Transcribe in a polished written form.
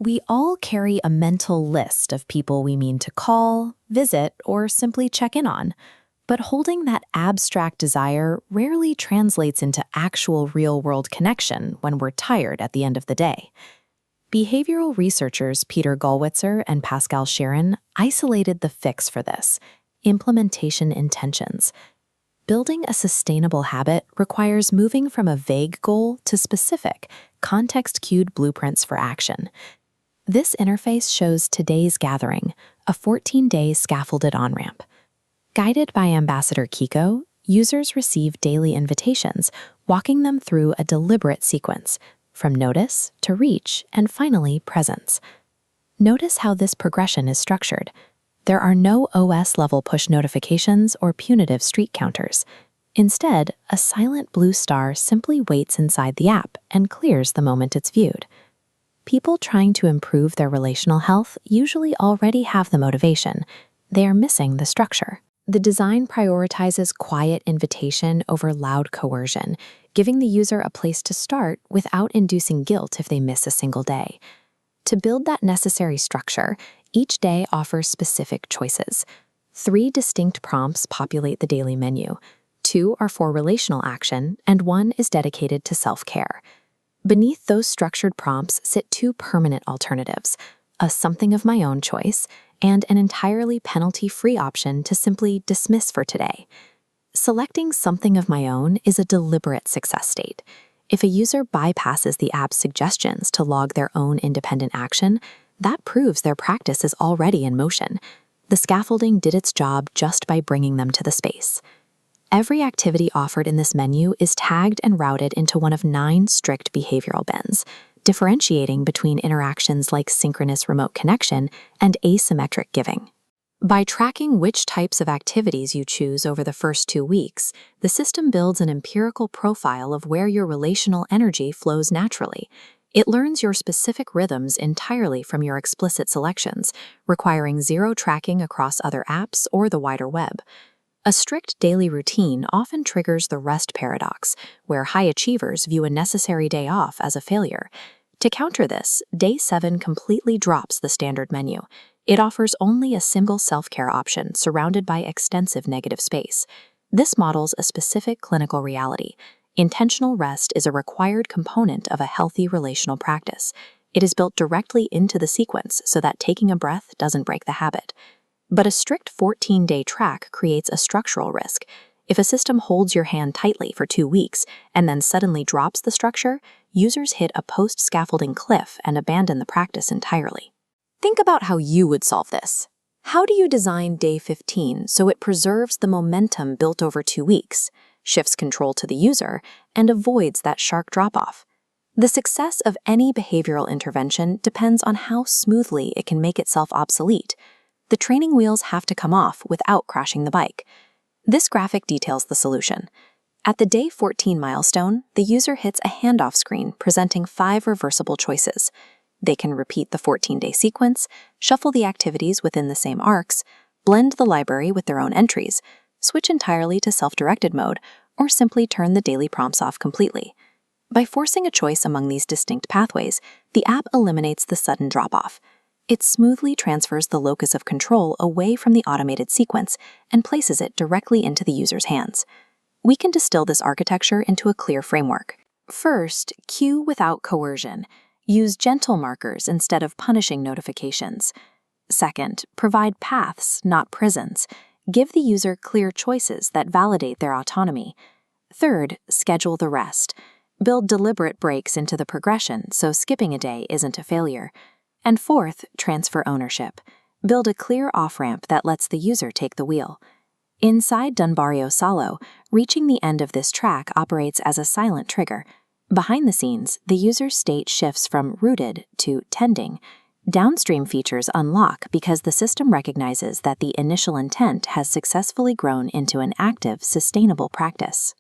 We all carry a mental list of people we mean to call, visit, or simply check in on. But holding that abstract desire rarely translates into actual real-world connection when we're tired at the end of the day. Behavioral researchers Peter Gollwitzer and Pascal Sheeran isolated the fix for this: implementation intentions. Building a sustainable habit requires moving from a vague goal to specific, context-cued blueprints for action. This interface shows today's gathering, a 14-day scaffolded on-ramp. Guided by Ambassador Kiko, users receive daily invitations, walking them through a deliberate sequence, from notice to reach and finally presence. Notice how this progression is structured. There are no OS-level push notifications or punitive streak counters. Instead, a silent blue star simply waits inside the app and clears the moment it's viewed. People trying to improve their relational health usually already have the motivation. They are missing the structure. The design prioritizes quiet invitation over loud coercion, giving the user a place to start without inducing guilt if they miss a single day. To build that necessary structure, each day offers specific choices. 3 distinct prompts populate the daily menu. 2 are for relational action, and 1 is dedicated to self-care. Beneath those structured prompts sit 2 permanent alternatives: a something of my own choice and an entirely penalty-free option to simply dismiss for today. Selecting something of my own is a deliberate success state. If a user bypasses the app's suggestions to log their own independent action, that proves their practice is already in motion. The scaffolding did its job just by bringing them to the space. Every activity offered in this menu is tagged and routed into one of 9 strict behavioral bins, differentiating between interactions like synchronous remote connection and asymmetric giving. By tracking which types of activities you choose over the first 2 weeks, the system builds an empirical profile of where your relational energy flows naturally. It learns your specific rhythms entirely from your explicit selections, requiring zero tracking across other apps or the wider web. A strict daily routine often triggers the rest paradox, where high achievers view a necessary day off as a failure. To counter this, Day 7 completely drops the standard menu. It offers only a single self-care option surrounded by extensive negative space. This models a specific clinical reality. Intentional rest is a required component of a healthy relational practice. It is built directly into the sequence so that taking a breath doesn't break the habit. But a strict 14-day track creates a structural risk. If a system holds your hand tightly for 2 weeks and then suddenly drops the structure, users hit a post-scaffolding cliff and abandon the practice entirely. Think about how you would solve this. How do you design Day 15 so it preserves the momentum built over 2 weeks, shifts control to the user, and avoids that sharp drop-off? The success of any behavioral intervention depends on how smoothly it can make itself obsolete. The training wheels have to come off without crashing the bike. This graphic details the solution. At the Day 14 milestone, the user hits a handoff screen presenting 5 reversible choices. They can repeat the 14-day sequence, shuffle the activities within the same arcs, blend the library with their own entries, switch entirely to self-directed mode, or simply turn the daily prompts off completely. By forcing a choice among these distinct pathways, the app eliminates the sudden drop-off. It smoothly transfers the locus of control away from the automated sequence and places it directly into the user's hands. We can distill this architecture into a clear framework. First, cue without coercion. Use gentle markers instead of punishing notifications. Second, provide paths, not prisons. Give the user clear choices that validate their autonomy. Third, schedule the rest. Build deliberate breaks into the progression so skipping a day isn't a failure. And fourth, transfer ownership. Build a clear off-ramp that lets the user take the wheel. Inside DunbarrioSolo, reaching the end of this track operates as a silent trigger. Behind the scenes, the user's state shifts from rooted to tending. Downstream features unlock because the system recognizes that the initial intent has successfully grown into an active, sustainable practice.